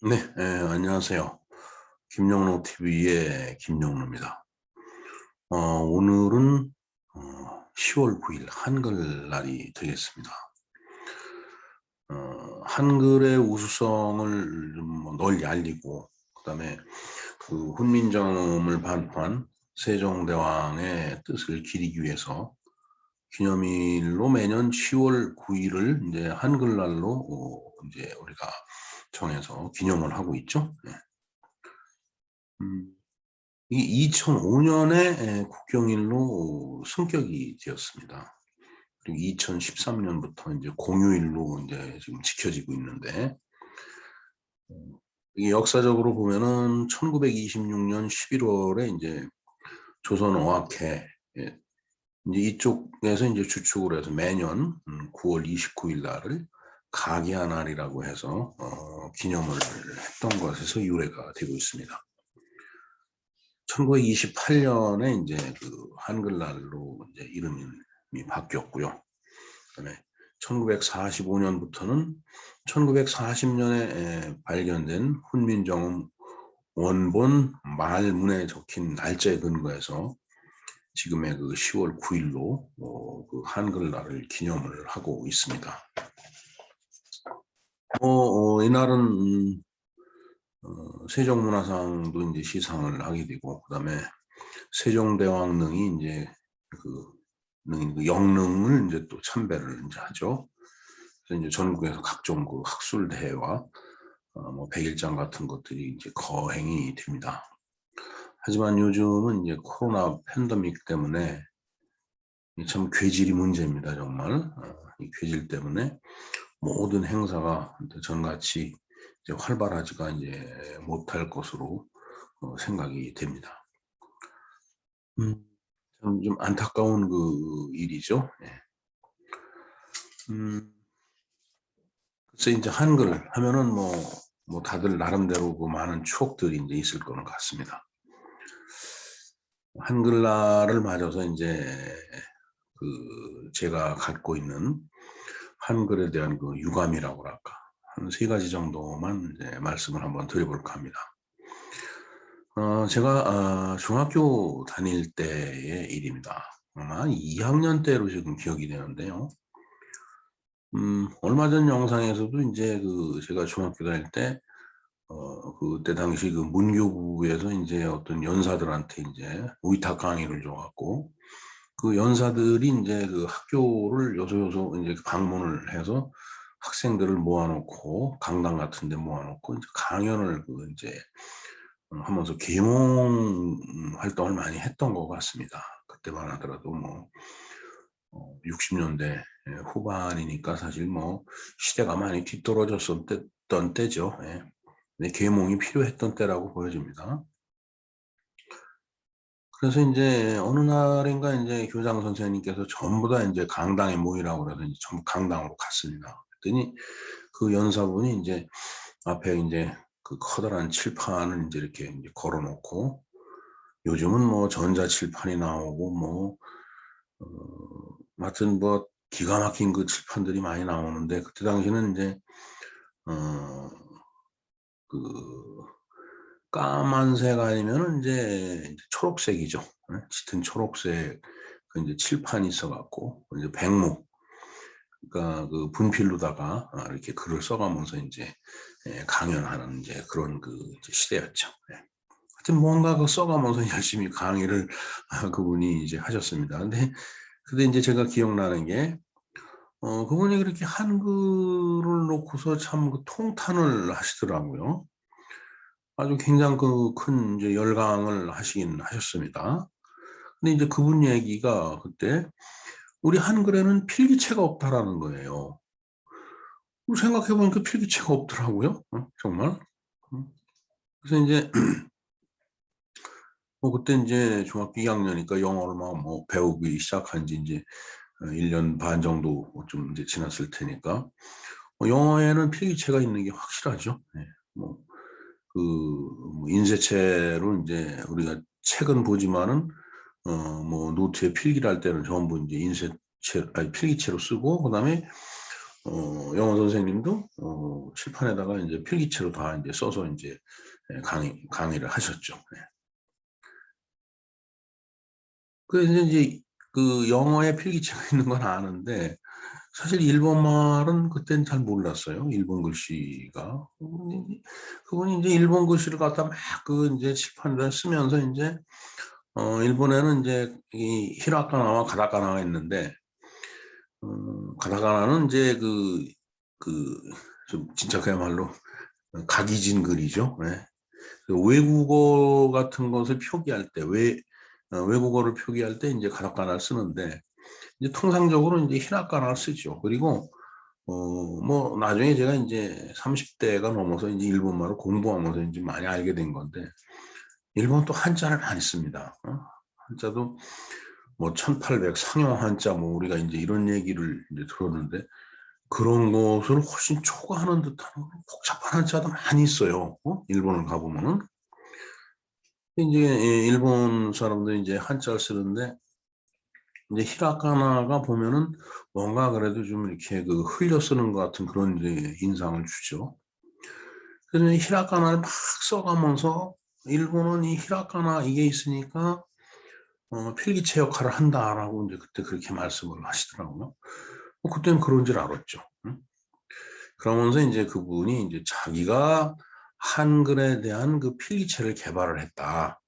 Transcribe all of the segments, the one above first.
네, 안녕하세요. 김영로 TV의 김영로입니다. 오늘은 10월 9일 한글날이 되겠습니다. 한글의 우수성을 좀 널리 알리고, 그다음에 그 훈민정음을 반포한 세종대왕의 뜻을 기리기 위해서 기념일로 매년 10월 9일을 이제 한글날로 이제 우리가 정해서 기념을 하고 있죠. 네. 음, 이 2005년에 국경일로 승격이 되었습니다. 그리고 2013년부터 이제 공휴일로 이제 지금 지켜지고 있는데, 이게 역사적으로 보면은 1926년 11월에 이제 조선어학회, 예, 이제 이쪽에서 이제 주축을 해서 매년 9월 29일 날을 가기한 날이라고 해서 기념을 했던 것에서 유래가 되고 있습니다. 1928년에 이제 그 한글날로 이제 이름이 바뀌었고요. 그다음에 1945년부터는 1940년에 발견된 훈민정음 원본 말문에 적힌 날짜에 근거해서 지금의 그 10월 9일로 그 한글날을 기념을 하고 있습니다. 이날은 세종문화상도 이제 시상을 하게 되고, 그다음에 세종대왕릉이 이제 그 영릉을 이제 또 참배를 이제 하죠. 그래서 이제 전국에서 각종 그 학술대회와 뭐 백일장 같은 것들이 이제 거행이 됩니다. 하지만 요즘은 이제 코로나 팬데믹 때문에 참 괴질이 문제입니다, 정말. 이 괴질 때문에 모든 행사가 전같이 이제 활발하지가 이제 못할 것으로 생각이 됩니다. 참 좀 안타까운 그 일이죠. 예. 글쎄 이제 한글 하면은 뭐 다들 나름대로 그 많은 추억들이 이제 있을 거는 같습니다. 한글날을 맞아서 이제 그 제가 갖고 있는 한글에 대한 그 유감이라고 할까, 한 세 가지 정도만 이제 말씀을 한번 드려볼까 합니다. 제가 중학교 다닐 때의 일입니다. 아마 2학년 때로 지금 기억이 되는데요. 얼마 전 영상에서도 이제 그 제가 중학교 다닐 때 그때 당시 그 문교부에서 이제 어떤 연사들한테 이제 위탁 강의를 줘갖고 그 연사들이 이제 그 학교를 요소요소 이제 방문을 해서 학생들을 모아놓고 강당 같은 데 모아놓고 이제 강연을 그 이제 하면서 계몽 활동을 많이 했던 것 같습니다. 그때만 하더라도 뭐 60년대 후반이니까 사실 뭐 시대가 많이 뒤떨어졌었던 때죠. 예. 근데 계몽이 필요했던 때라고 보여집니다. 그래서 이제 어느 날인가 이제 교장 선생님께서 전부 다 이제 강당에 모이라고 그래서 이제 전부 강당으로 갔습니다. 그랬더니 그 연사분이 이제 앞에 이제 그 커다란 칠판을 이제 이렇게 이제 걸어 놓고, 요즘은 뭐 전자칠판이 나오고 뭐 하여튼 뭐 기가 막힌 그 칠판들이 많이 나오는데, 그때 당시는 이제 어 그 까만색 아니면은 이제 초록색이죠. 예, 짙은 초록색 그 이제 칠판이 있어 갖고 이제 백목, 그러니까 그 분필로다가 이렇게 글을 써 가면서 인제 강연하는 이제 그런 그 이제 시대였죠. 예. 하여튼 뭔가 그 써 가면서 열심히 강의를 그분이 이제 하셨습니다. 근데 인제 제가 기억나는 게 그분이 그렇게 한글을 놓고서 참 그 통탄을 하시더라고요. 아주 굉장히 그 큰 이제 열강을 하시긴 하셨습니다. 근데 인제 그분 얘기가 그때 "우리 한글에는 필기체가 없다."라는 거예요. 생각해 보니까 필기체가 없더라고요. 정말. 음. 그래서 인제 뭐 그때 인제 중학교 2 학년이니까 영어를 막 뭐 배우기 시작한 지 인제 1년 반 정도 좀 이제 지났을 테니까 영어에는 필기체가 있는 게 확실하죠. 예. 뭐 그 뭐 인쇄체로 인제 우리가 책은 보지만은 뭐 노트에 필기를 할 때는 전부 인제 인쇄체 아니 필기체로 쓰고, 그다음에 영어 선생님도 칠판에다가 이제 필기체로 다 이제 써서 이제 강의를 하셨죠. 네. 그래서 이제 그 영어에 필기체가 있는 건 아는데 사실 일본 말은 그때는 잘 몰랐어요. 일본 글씨가. 그분이 이제 일본 글씨를 갖다 막 그 이제 칠판에 쓰면서 이제 일본에는 이제 이 히라가나와 가타카나가 있는데 가타카나는 이제 좀 진짜 그야말로 각이진 글이죠. 네. 그 외국어 같은 것을 표기할 때 외국어를 표기할 때 이제 가타카나를 쓰는데 이제 통상적으로 이제 히라가나를 쓰죠. 그리고 뭐 나중에 제가 이제 30대가 넘어서 이제 일본말을 공부하면서 이제 많이 알게 된 건데 일본 또 한자를 많이 씁니다. 한자도 뭐 1800 상용 한자 뭐 우리가 이제 이런 얘기를 이제 들었는데 그런 것을 훨씬 초과하는 듯한 복잡한 한자도 많이 있어요. 일본을 가보면은. 이제 일본 사람들 이제 한자를 쓰는데 이제 히라가나가 보면은 뭔가 그래도 좀 이렇게 그 흘려 쓰는 것 같은 그런 이제 인상을 주죠. 그래서 히라가나를 막 써가면서 일본은 이 히라가나 이게 있으니까 필기체 역할을 한다라고 이제 그때 그렇게 말씀을 하시더라고요. 그때는 그런 줄 알았죠. 응? 그러면서 이제 그분이 이제 자기가 한글에 대한 그 필기체를 개발을 했다.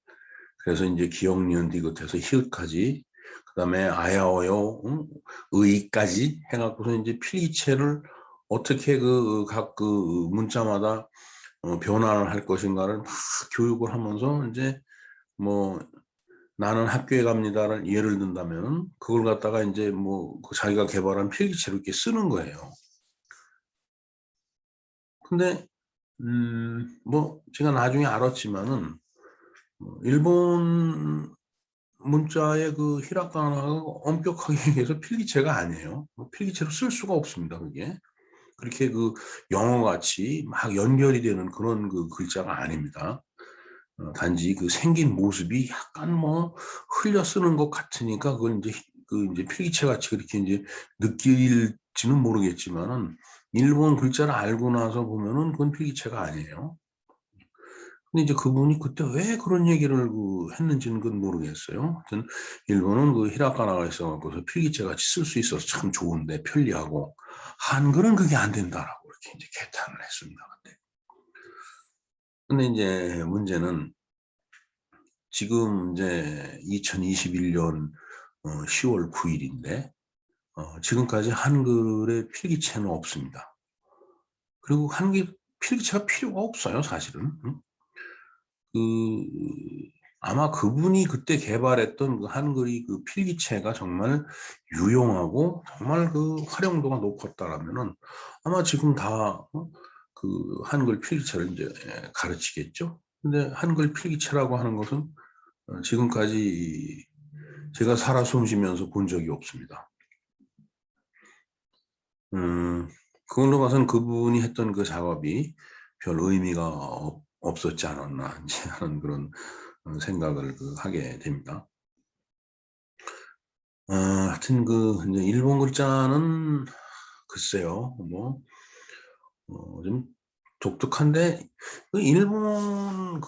그래서 이제 기역, 니은, 디귿해서 히읗까지, 그다음에 아야어요, 응? 의까지 해갖고서 이제 필기체를 어떻게 각 그 문자마다 변화를 할 것인가를 막 교육을 하면서 이제 뭐 나는 학교에 갑니다를 예를 든다면 그걸 갖다가 이제 뭐그 자기가 개발한 필기체로 이렇게 쓰는 거예요. 근데 뭐 제가 나중에 알았지만은 일본 문자의 그 히라가나가 엄격하게 얘기해서 필기체가 아니에요. 필기체로 쓸 수가 없습니다. 그게 그렇게 그 영어 같이 막 연결이 되는 그런 그 글자가 아닙니다. 단지 그 생긴 모습이 약간 뭐 흘려 쓰는 것 같으니까 그걸 이제 그 이제 필기체 같이 그렇게 이제 느낄지는 모르겠지만은 일본 글자를 알고 나서 보면은 그건 필기체가 아니에요. 근데 이제 그분이 그때 왜 그런 얘기를 했는지는 그건 모르겠어요. 하여튼 일본은 그 히라가나가 있어갖고서 필기체 같이 쓸 수 있어서 참 좋은데 편리하고 한글은 그게 안 된다라고 이렇게 이제 개탄을 했습니다. 그때. 근데 이제 문제는 지금 이제 2021년 10월 9일인데 지금까지 한글의 필기체는 없습니다. 그리고 한글 필기체가 필요가 없어요, 사실은. 응? 그 아마 그분이 그때 개발했던 그 한글이 그 필기체가 정말 유용하고 정말 그 활용도가 높았다라면은 아마 지금 다 그 한글 필기체를 이제 가르치겠죠. 근데 한글 필기체라고 하는 것은 지금까지 제가 살아 숨쉬면서 본 적이 없습니다. 그걸로 봐서는 그분이 했던 그 작업이 별 의미가 없었지 않았나 이제 하는 그런 생각을 하게 됩니다. 하여튼 이제 일본 글자는 글쎄요, 뭐, 좀 독특한데, 그 일본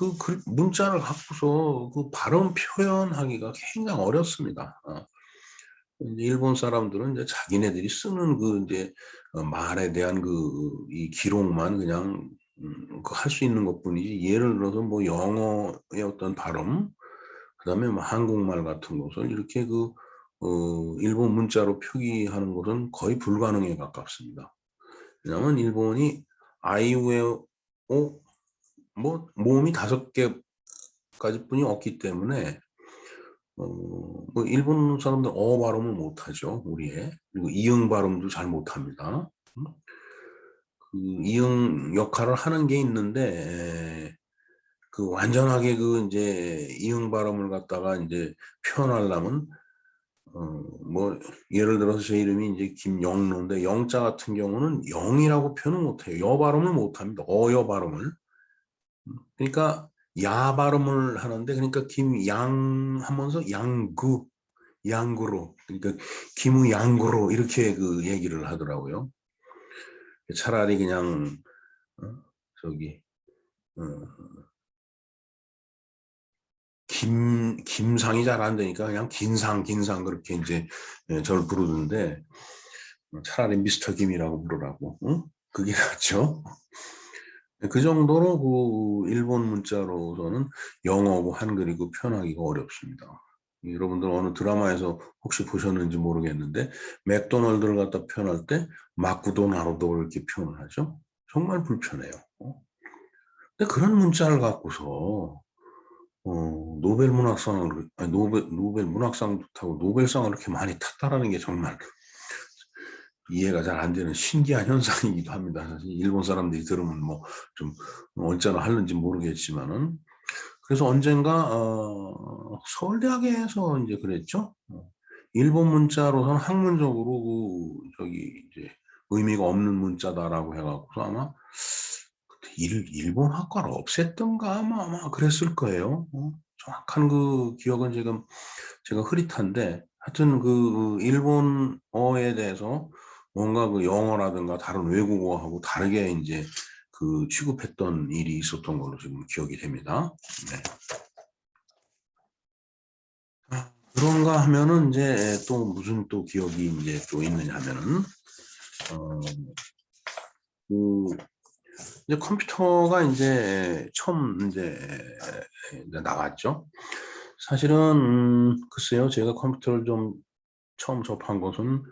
문자를 갖고서 그 발음 표현하기가 굉장히 어렵습니다. 이제 일본 사람들은 이제 자기네들이 쓰는 이제 말에 대한 이 기록만 그냥 할 수 있는 것뿐이지 예를 들어서 뭐 영어의 어떤 발음 그다음에 뭐 한국말 같은 것을 이렇게 일본 문자로 표기하는 것은 거의 불가능에 가깝습니다. 왜냐하면 일본이 아이우에오 뭐 모음이 5개까지뿐이 없기 때문에 뭐 일본 사람들 발음을 못하죠, 우리의. 그리고 이응 발음도 잘 못합니다. 그 이응 역할을 하는 게 있는데 그 완전하게 이제 이응 발음을 갖다가 이제 표현하려면 뭐 예를 들어서 제 이름이 이제 김영로인데 영자 같은 경우는 영이라고 표현을 못해요. 여 발음을 못합니다. 어여 발음을. 그러니까 야 발음을 하는데 그러니까 김양 하면서 양구로 그러니까 김우양구로 이렇게 얘기를 하더라고요. 차라리 그냥 저기 김상이 잘 안 되니까 그냥 긴상 그렇게 이제 저를 부르는데 차라리 미스터 김이라고 부르라고. 응? 그게 낫죠. 그 정도로 그 일본 문자로서는 영어고 한글이고 표현하기가 어렵습니다. 여러분들 어느 드라마에서 혹시 보셨는지 모르겠는데 맥도날드를 갖다 표현할 때 마쿠도나루도 이렇게 표현을 하죠. 정말 불편해요. 근데 그런 문자를 갖고서 노벨 문학상을 아니, 노벨 문학상도 타고 노벨상을 이렇게 많이 탔다라는 게 정말 이해가 잘 안 되는 신기한 현상이기도 합니다. 사실 일본 사람들이 들으면 뭐 좀 언짢아 하는지 모르겠지만은 그래서 언젠가 서울대학에서 이제 그랬죠. 일본 문자로서는 학문적으로 그 저기 이제 의미가 없는 문자다라고 해갖고서 아마 그때 일본 학과를 없앴던가 아마 그랬을 거예요. 정확한 그 기억은 지금 제가 흐릿한데 하여튼 그 일본어에 대해서 뭔가 그 영어라든가 다른 외국어하고 다르게 이제 그 취급했던 일이 있었던 걸로 지금 기억이 됩니다. 네. 그런가 하면은 이제 또 무슨 또 기억이 이제 또 있느냐 하면은 어, 그 이제 컴퓨터가 이제 처음 이제 나왔죠. 사실은 글쎄요, 제가 컴퓨터를 좀 처음 접한 것은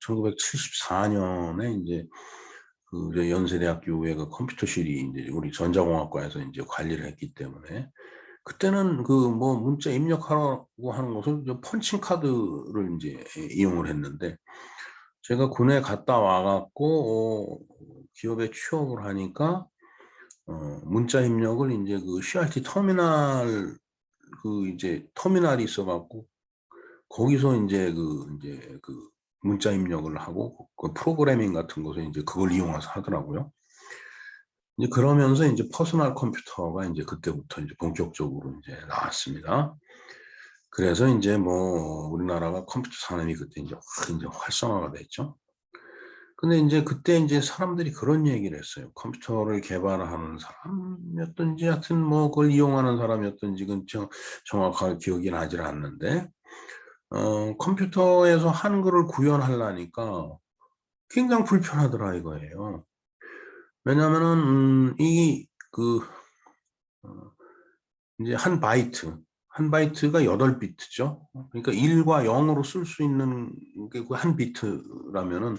1974년에 이제 그 연세대학교에 그 컴퓨터실이 이제 우리 전자공학과에서 이제 관리를 했기 때문에 그때는 그 뭐 문자 입력하라고 하는 것을 펀칭 카드를 이제 이용을 했는데 제가 군에 갔다 와갖고 기업에 취업을 하니까 문자 입력을 이제 그 CRT 터미널 그 이제 터미널이 있어갖고 거기서 이제 그 문자 입력을 하고 그 프로그래밍 같은 것을 이제 그걸 이용해서 하더라고요. 이제 그러면서 이제 퍼스널 컴퓨터가 이제 그때부터 이제 본격적으로 이제 나왔습니다. 그래서 이제 뭐 우리나라가 컴퓨터 산업이 그때 이제 확 이제 활성화가 됐죠. 근데 이제 그때 이제 사람들이 그런 얘기를 했어요. 컴퓨터를 개발하는 사람이었든지 하여튼 뭐 그걸 이용하는 사람이었든지 그건 정확하게 기억이 나질 않는데 컴퓨터에서 한글을 구현하려니까 굉장히 불편하더라 이거예요. 왜냐하면은 이그 이제 한 바이트가 8비트죠. 그러니까 1과 0으로 쓸 수 있는 게 그 한 비트라면은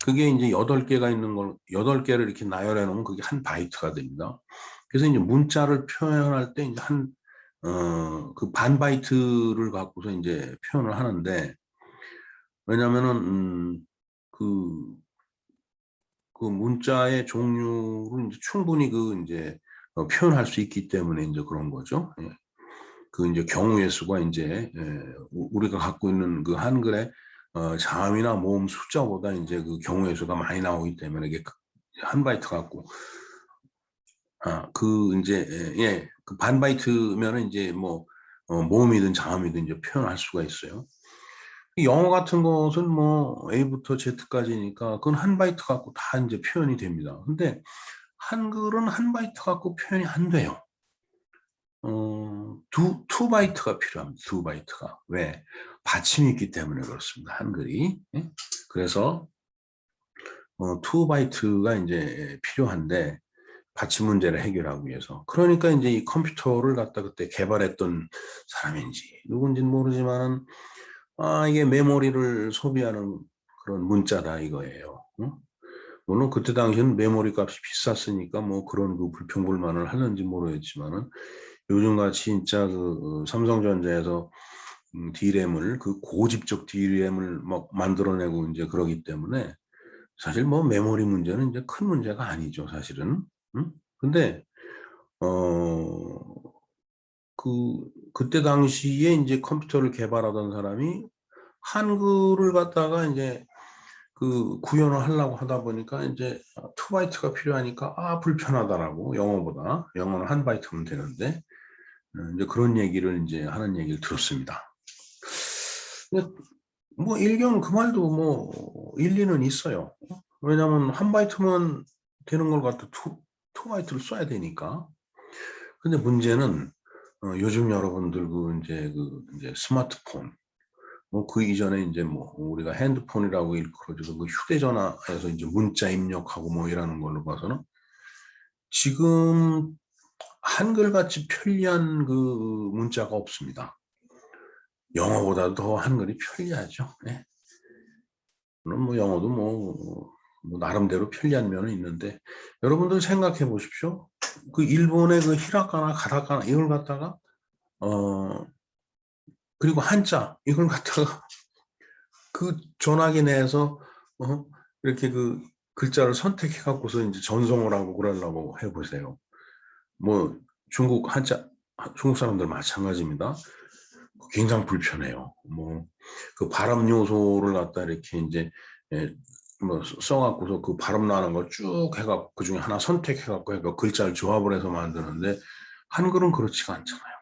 그게 이제 8개가 있는 걸 8개를 이렇게 나열해 놓으면 그게 한 바이트가 됩니다. 그래서 이제 문자를 표현할 때 이제 그 반 바이트를 갖고서 이제 표현을 하는데 왜냐면은 그 문자의 종류를 이제 충분히 그 이제 표현할 수 있기 때문에 이제 그런 거죠. 예. 그 이제 경우의 수가 이제 우리가 갖고 있는 그 한글의 자음이나 모음 숫자보다 이제 그 경우의 수가 많이 나오기 때문에 이게 한 바이트 갖고 그 이제 그 반 바이트면은 이제 뭐 모음이든 자음이든 이제 표현할 수가 있어요. 영어 같은 것은 뭐 A부터 Z까지니까 그건 한 바이트 갖고 다 이제 표현이 됩니다. 근데 한글은 한 바이트 갖고 표현이 안 돼요. 투 바이트가 필요합니다. 투 바이트가. 왜? 받침이 있기 때문에 그렇습니다. 한글이. 예? 그래서 투 바이트가 이제 필요한데 받침 문제를 해결하기 위해서. 그러니까 이제 이 컴퓨터를 갖다 그때 개발했던 사람인지 누군지는 모르지만은 이게 메모리를 소비하는 그런 문자다 이거예요. 응? 물론 그때 당시에는 메모리 값이 비쌌으니까 뭐 그런 그 불평불만을 하는지 모르겠지만은 요즘같이 진짜 그 삼성전자에서 D램을 그 고집적 D램을 막 만들어내고 이제 그러기 때문에 사실 뭐 메모리 문제는 이제 큰 문제가 아니죠 사실은. 응? 근데 어 그때 당시에 이제 컴퓨터를 개발하던 사람이 한글을 갖다가 이제 그 구현을 하려고 하다 보니까 이제 투 바이트가 필요하니까 불편하다라고 영어보다 영어는 한 바이트면 되는데 이제 그런 얘기를 이제 하는 얘기를 들었습니다. 근데 뭐 일견 그 말도 뭐 일리는 있어요. 왜냐하면 한 바이트면 되는 걸 갖다 투 바이트를 써야 되니까. 근데 문제는 요즘 여러분들 이제 스마트폰, 뭐 그 이전에 이제 뭐 우리가 핸드폰이라고 일컬어지고 그 휴대전화에서 이제 문자 입력하고 뭐 이러는 걸로 봐서는 지금 한글같이 편리한 그 문자가 없습니다. 영어보다 더 한글이 편리하죠. 예. 물론 뭐 영어도 뭐 나름대로 편리한 면은 있는데, 여러분들 생각해 보십시오. 그 일본의 그 히라가나 가타카나 이걸 갖다가 그리고 한자 이걸 갖다가 그 전화기 내에서 이렇게 그 글자를 선택해 갖고서 이제 전송을 하고 그러려고 해 보세요. 뭐 중국 한자, 중국 사람들 마찬가지입니다. 굉장히 불편해요. 뭐 그 발음 요소를 갖다 이렇게 이제 뭐 써갖고서 그 발음 나는 걸 쭉 해갖고 그 중에 하나 선택해갖고 해서 글자를 조합을 해서 만드는데, 한글은 그렇지가 않잖아요.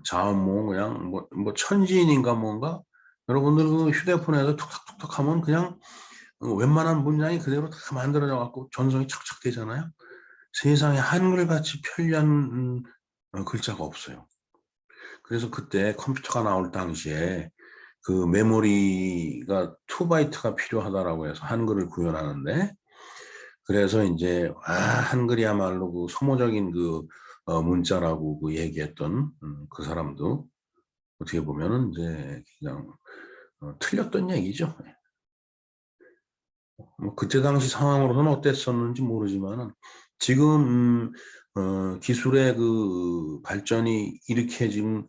자음 뭐 그냥 뭐 천지인인가 뭔가, 여러분들 그 휴대폰에서 툭탁툭탁 하면 그냥 웬만한 문장이 그대로 다 만들어져 갖고 전송이 착착 되잖아요. 세상에 한글같이 편리한 글자가 없어요. 그래서 그때 컴퓨터가 나올 당시에 그 메모리가 2바이트가 필요하다라고 해서 한글을 구현하는데, 그래서 이제 한글이야말로 그 소모적인 그 문자라고 그 얘기했던 그 사람도 어떻게 보면은 이제 그냥 틀렸던 얘기죠. 뭐 그때 당시 상황으로서는 어땠었는지 모르지만은 지금 기술의 그 발전이 이렇게 지금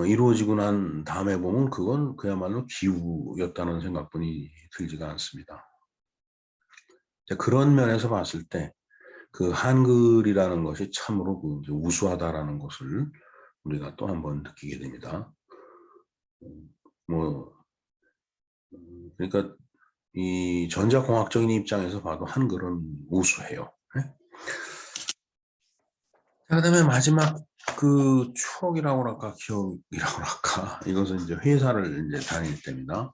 이루어지고 난 다음에 보면 그건 그야말로 기우였다는 생각뿐이 들지가 않습니다. 그런 면에서 봤을 때 그 한글이라는 것이 참으로 그 이제 우수하다라는 것을 우리가 또 한 번 느끼게 됩니다. 뭐 그러니까 이 전자공학적인 입장에서 봐도 한글은 우수해요. 네? 자, 그다음에 마지막 그 추억이라고 할까 기억이라고 할까, 이것은 이제 회사를 이제 다닐 때입니다.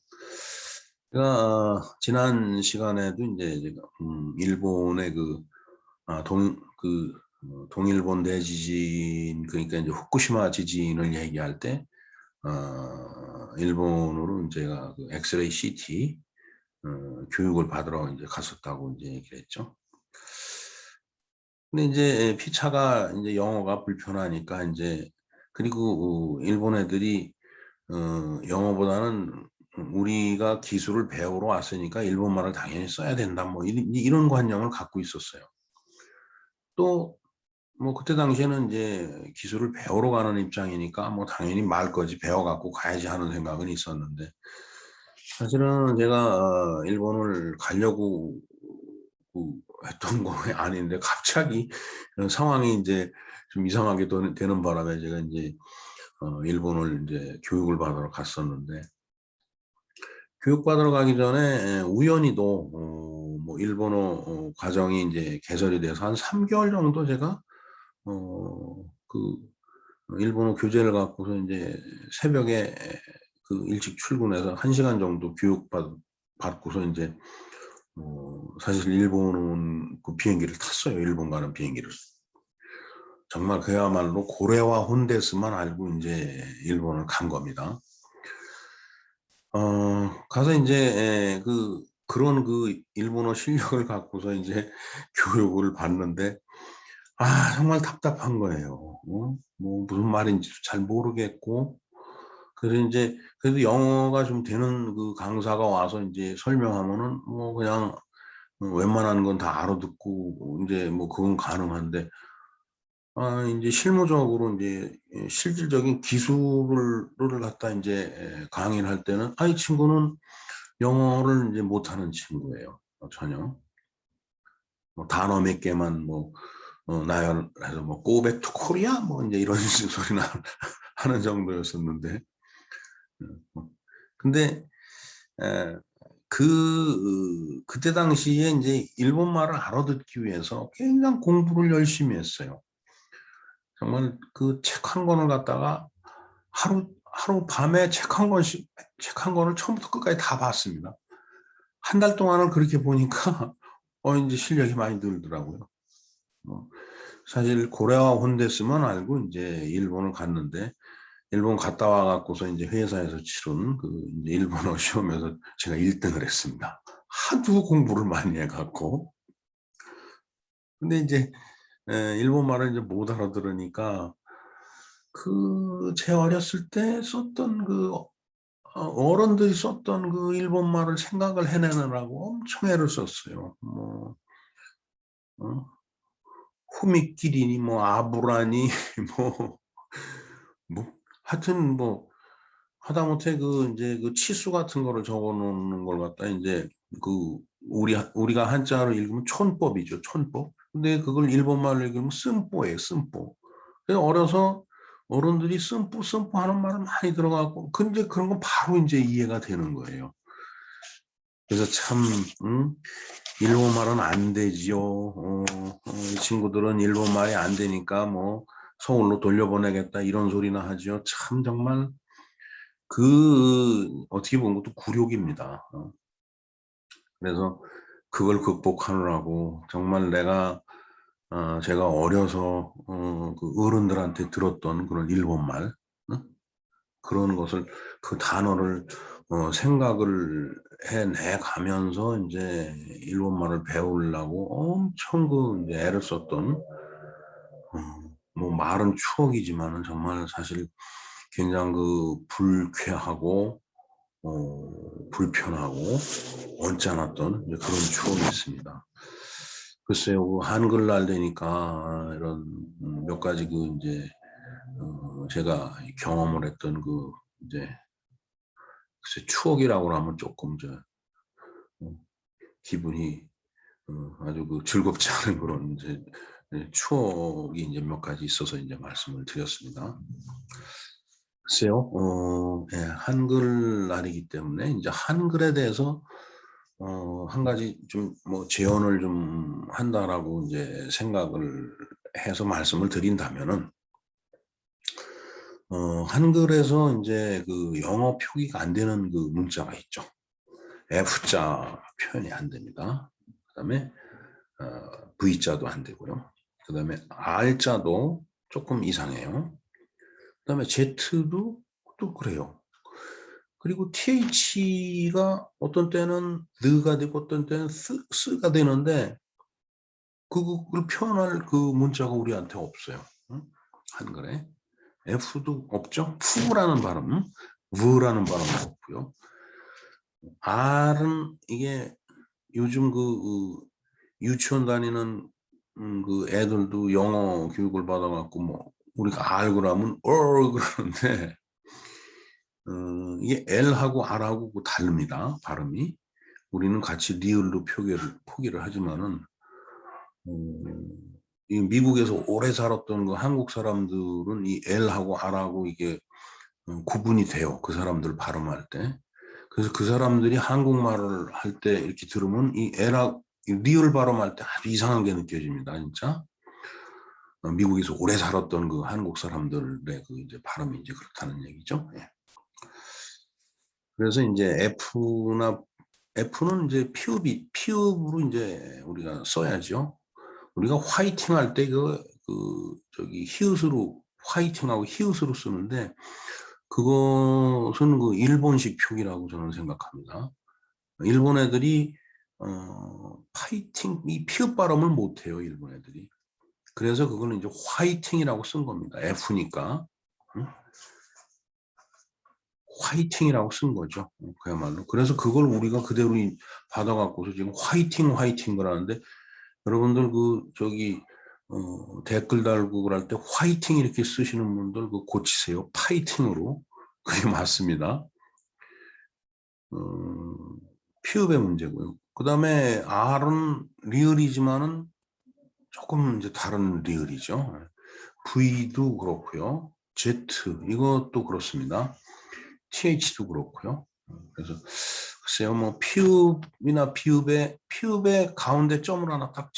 제가 지난 시간에도 이제 제가 일본의 동일본 대지진, 그러니까 이제 후쿠시마 지진을 얘기할 때 일본으로 제가 그 엑스레이 CT 교육을 받으러 이제 갔었다고 이제 얘기를 했죠. 근데 이제 피차가 이제 영어가 불편하니까 이제, 그리고 일본 애들이 영어보다는 우리가 기술을 배우러 왔으니까 일본말을 당연히 써야 된다, 뭐 이런 관념을 갖고 있었어요. 또 뭐 그때 당시에는 이제 기술을 배우러 가는 입장이니까 뭐 당연히 말 거지 배워 갖고 가야지 하는 생각은 있었는데, 사실은 제가 일본을 가려고 그 했던 거 아닌데 갑자기 상황이 이제 좀 이상하게 되는 바람에 제가 이제 일본을 이제 교육을 받으러 갔었는데, 교육받으러 가기 전에 우연히도 뭐 일본어 과정이 이제 개설이 돼서 한 3개월 정도 제가 그 일본어 교재를 갖고서 이제 새벽에 그 일찍 출근해서 1시간 정도 받고서 이제 사실 일본 그 비행기를 탔어요. 일본 가는 비행기를. 정말 그야말로 고래와 혼데스만 알고 이제 일본을 간 겁니다. 가서 이제 그런 그 일본어 실력을 갖고서 이제 교육을 받는데, 정말 답답한 거예요. 뭐 무슨 말인지도 잘 모르겠고, 그래서 이제 그래도 영어가 좀 되는 그 강사가 와서 이제 설명하면은 뭐 그냥 웬만한 건 다 알아듣고 이제 뭐 그건 가능한데, 이제 실무적으로 이제 실질적인 기술을 갖다 이제 강의를 할 때는 이 친구는 영어를 이제 못하는 친구예요. 전혀. 뭐 단어 몇 개만 뭐 나열해서 뭐 go back to Korea 뭐 이제 이런 소리나 하는 정도였었는데, 근데 에, 그때 당시에 이제 일본말을 알아듣기 위해서 굉장히 공부를 열심히 했어요. 정말 그 책 한 권을 갖다가 하루 밤에 책 한 권을 처음부터 끝까지 다 봤습니다. 한 달 동안을 그렇게 보니까 이제 실력이 많이 늘더라고요. 사실 고래와 혼데스만 알고 이제 일본을 갔는데, 일본 갔다 와 갖고서 이제 회사에서 치른 그 이제 일본어 시험에서 제가 1등을 했습니다. 하도 공부를 많이 해 갖고. 근데 이제 일본 말을 이제 못 알아들으니까 제 어렸을 때 썼던 어른들이 썼던 그 일본 말을 생각을 해내느라고 엄청 애를 썼어요. 어? 후미끼리니 아부라니 뭐 하여튼 하다못해 이제 치수 같은 거를 적어 놓는 걸 갖다 이제 그 우리가 한자로 읽으면 촌법이죠. 촌법. 근데 그걸 일본말로 읽으면 쓴뽀예요. 쓴뽀. 그래서 어려서 어른들이 쓴뽀 하는 말을 많이 들어가고 근데 그런 거 바로 이제 이해가 되는 거예요. 그래서 참 일본 말은 안 되지요. 이 친구들은 일본 말이 안 되니까 서울로 돌려보내겠다 이런 소리나 하죠. 참 정말 어떻게 보면 것도 굴욕입니다. 그래서 그걸 극복하느라고 정말 제가 어려서 그 어른들한테 들었던 그런 일본 말, 그런 것을 그 단어를 생각을 해내 가면서 이제 일본 말을 배우려고 엄청 이제 애를 썼던 말은 추억이지만은 정말 사실 굉장히 불쾌하고 불편하고 언짢았던 이제 그런 추억이 있습니다. 글쎄요, 한글날 되니까 이런 몇 가지 이제 제가 경험을 했던 이제 글쎄 추억이라고 하면 조금 기분이 아주 즐겁지 않은 그런 이제 추억이 이제 몇 가지 있어서 이제 말씀을 드렸습니다. 글쎄요, 예, 한글날이기 때문에 이제 한글에 대해서 한 가지 좀 제언을 좀 한다라고 이제 생각을 해서 말씀을 드린다면은 한글에서 이제 영어 표기가 안 되는 문자가 있죠. F자 표현이 안 됩니다. 그다음에 V자도 안 되고요. 그다음에 R자도 조금 이상해요. 그다음에 Z도 또 그래요. 그리고 TH가 어떤 때는 느가 되고 어떤 때는 스가 되는데 그걸 표현할 문자가 우리한테 없어요. 응? 한글에. F도 없죠. 푸라는 발음, 브라는 발음도 없고요. R은 이게 요즘 유치원 다니는 애들도 영어 교육을 받아갖고 우리가 R 그러면 그러는데 이게 L하고 R하고 다릅니다. 발음이. 우리는 같이 리을로 포기를 하지만은 이 미국에서 오래 살았던 한국 사람들은 이 L하고 R하고 이게 구분이 돼요. 그 사람들 발음할 때. 그래서 그 사람들이 한국말을 할 때 이렇게 들으면 이 리을 발음할 때 아주 이상하게 느껴집니다. 진짜. 미국에서 오래 살았던 한국 사람들의 이제 발음이 이제 그렇다는 얘기죠. 예. 그래서 이제 F는 이제 피읍으로 이제 우리가 써야죠. 우리가 화이팅 할 때 히읗으로 화이팅하고 히읗으로 쓰는데 그것은 일본식 표기라고 저는 생각합니다. 일본 애들이 파이팅 이 피읍 발음을 못 해요, 일본 애들이. 그래서 그거는 이제 화이팅이라고 쓴 겁니다. F니까. 응? 화이팅이라고 쓴 거죠. 그야말로. 그래서 그걸 우리가 그대로 받아갖고서 지금 화이팅 그러는데 여러분들 댓글 달고 그럴 때 화이팅 이렇게 쓰시는 분들 고치세요. 파이팅으로. 그게 맞습니다. 피읍의 문제고요. 그 다음에 R은 리을이지만은 조금 이제 다른 리을이죠. V도 그렇고요. Z 이것도 그렇습니다. TH도 그렇고요. 그래서 글쎄요, 피읍이나 피읍의 가운데 점을 하나 딱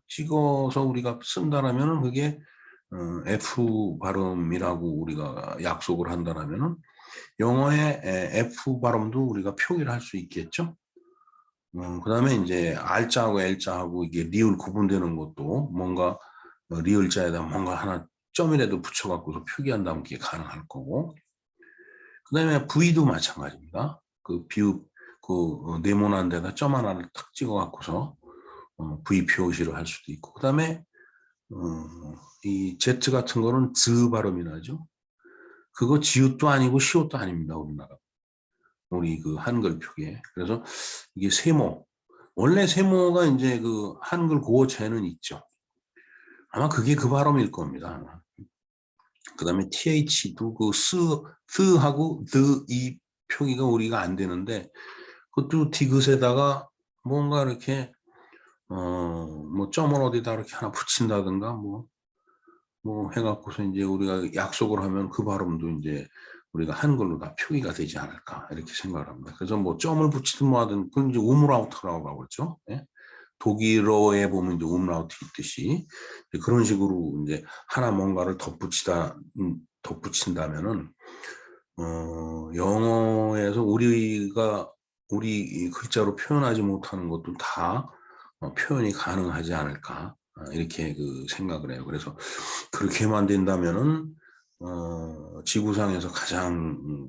찍어서 우리가 쓴다라면은 그게 F 발음이라고 우리가 약속을 한다라면은 영어의 F 발음도 우리가 표기를 할 수 있겠죠. 그다음에 이제 R자하고 L자하고 이게 리을 구분되는 것도 뭔가 리을자에다 뭔가 하나 점이라도 붙여갖고서 표기한다면 그게 가능할 거고, 그다음에 V도 마찬가지입니다. 그 비읍 네모난 데다 점 하나를 탁 찍어갖고서 V 표시를 할 수도 있고, 그다음에 이 Z 같은 거는 즈 발음이 나죠. 그거 지읒도 아니고 시읒도 아닙니다. 우리 그 한글 표기에. 그래서 이게 세모. 원래 세모가 이제 그 한글 고어체는 있죠. 아마 그게 그 발음일 겁니다. 그 다음에 TH도 그 스하고 이 표기가 우리가 안 되는데, 그것도 디귿에다가 뭔가 이렇게 뭐 점을 어디다 이렇게 하나 붙인다든가 뭐 해갖고서 이제 우리가 약속을 하면 그 발음도 이제 우리가 한글로 다 표기가 되지 않을까 이렇게 생각을 합니다. 그래서 뭐 점을 붙이든 뭐 하든 그건 이제 우므라우트라고 하겠죠. 예? 독일어에 보면 이제 umlaut 있듯이 그런 식으로 이제 하나 뭔가를 덧붙인다면은 영어에서 우리 글자로 표현하지 못하는 것도 다 표현이 가능하지 않을까 이렇게 그 생각을 해요. 그래서 그렇게만 된다면은 지구상에서 가장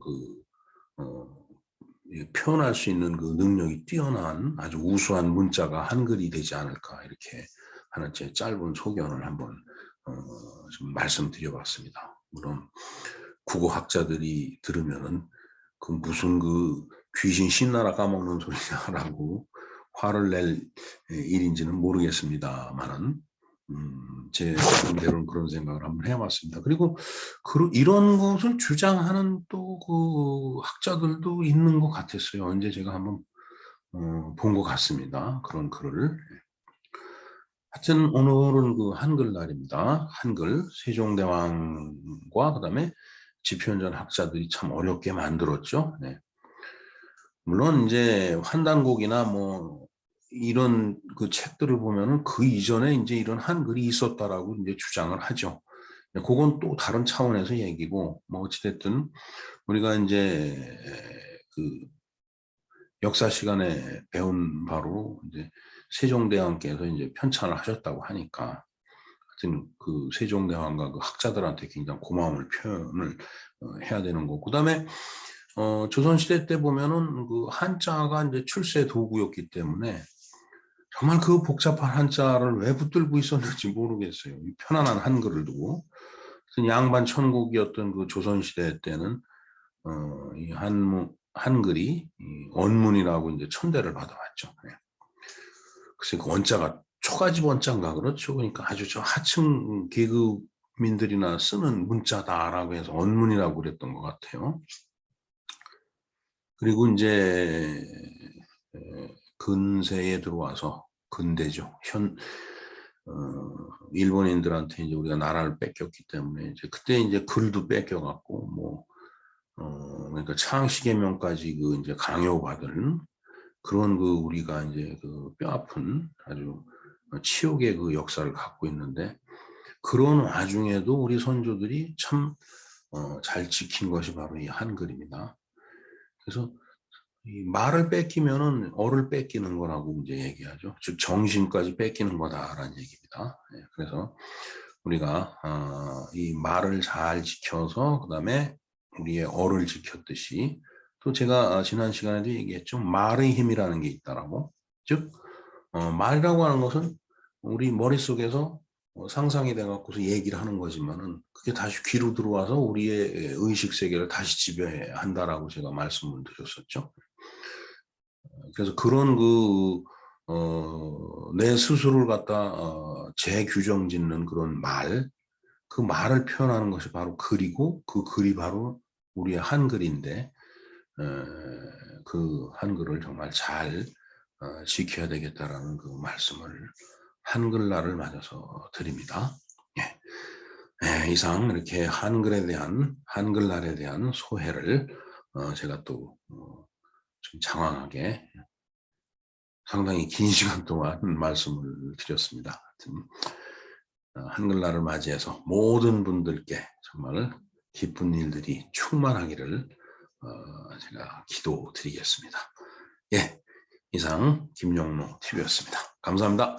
표현할 수 있는 그 능력이 뛰어난 아주 우수한 문자가 한글이 되지 않을까 이렇게 하는 제 짧은 소견을 한번 좀 말씀드려봤습니다. 물론 국어학자들이 들으면은 그 무슨 그 귀신 신나라 까먹는 소리냐라고 화를 낼 일인지는 모르겠습니다만은 제 나름대로는 그런 생각을 한번 해봤습니다. 그리고 이런 것을 주장하는 또 그 학자들도 있는 것 같았어요. 언제 제가 한번 본 것 같습니다. 그런 글을. 하여튼 오늘은 그 한글날입니다. 한글 세종대왕과 그다음에 집현전 학자들이 참 어렵게 만들었죠. 네. 물론 이제 환단곡이나 뭐 이런 그 책들을 보면은 그 이전에 이제 이런 한글이 있었다라고 이제 주장을 하죠. 그건 또 다른 차원에서 얘기고, 뭐 어찌됐든 우리가 이제 그 역사 시간에 배운 바로 이제 세종대왕께서 이제 편찬을 하셨다고 하니까 하여튼 그 세종대왕과 그 학자들한테 굉장히 고마움을 표현을 해야 되는 거고, 그다음에 조선시대 때 보면은 그 한자가 이제 출세 도구였기 때문에 정말 그 복잡한 한자를 왜 붙들고 있었는지 모르겠어요. 이 편안한 한글을 두고. 양반 천국이었던 그 조선시대 때는 이 한글이 이 원문이라고 이제 천대를 받아왔죠. 네. 그래서 그 원자가 초가집 원자인가 그렇죠. 그러니까 아주 저 하층 계급민들이나 쓰는 문자다라고 해서 원문이라고 그랬던 것 같아요. 그리고 이제 근세에 들어와서 근대죠. 일본인들한테 이제 우리가 나라를 뺏겼기 때문에 이제 그때 이제 글도 뺏겨갖고 뭐 그러니까 창시개명까지 그 이제 강요받은 그런 그 우리가 이제 그 뼈아픈 아주 치욕의 그 역사를 갖고 있는데, 그런 와중에도 우리 선조들이 참 잘 지킨 것이 바로 이 한글입니다. 그래서 이 말을 뺏기면은 어를 뺏기는 거라고 이제 얘기하죠. 즉 정신까지 뺏기는 거다라는 얘기입니다. 네, 그래서 우리가 이 말을 잘 지켜서 그다음에 우리의 어를 지켰듯이, 또 제가 지난 시간에도 얘기했죠. 말의 힘이라는 게 있다라고. 즉 말이라고 하는 것은 우리 머릿속에서 상상이 돼갖고서 얘기를 하는 거지만은 그게 다시 귀로 들어와서 우리의 의식 세계를 다시 지배한다라고 제가 말씀을 드렸었죠. 그래서 그런 내 스스로를 갖다 재규정 짓는 그런 그 말을 표현하는 것이 바로 글이고, 그 글이 바로 우리의 한글인데, 그 한글을 정말 잘 지켜야 되겠다라는 그 말씀을 한글날을 맞아서 드립니다. 예. 네, 이상 이렇게 한글날에 대한 소회를 제가 또 좀 장황하게 상당히 긴 시간 동안 말씀을 드렸습니다. 한글날을 맞이해서 모든 분들께 정말 기쁜 일들이 충만하기를 제가 기도드리겠습니다. 예, 이상 김용로 TV였습니다. 감사합니다.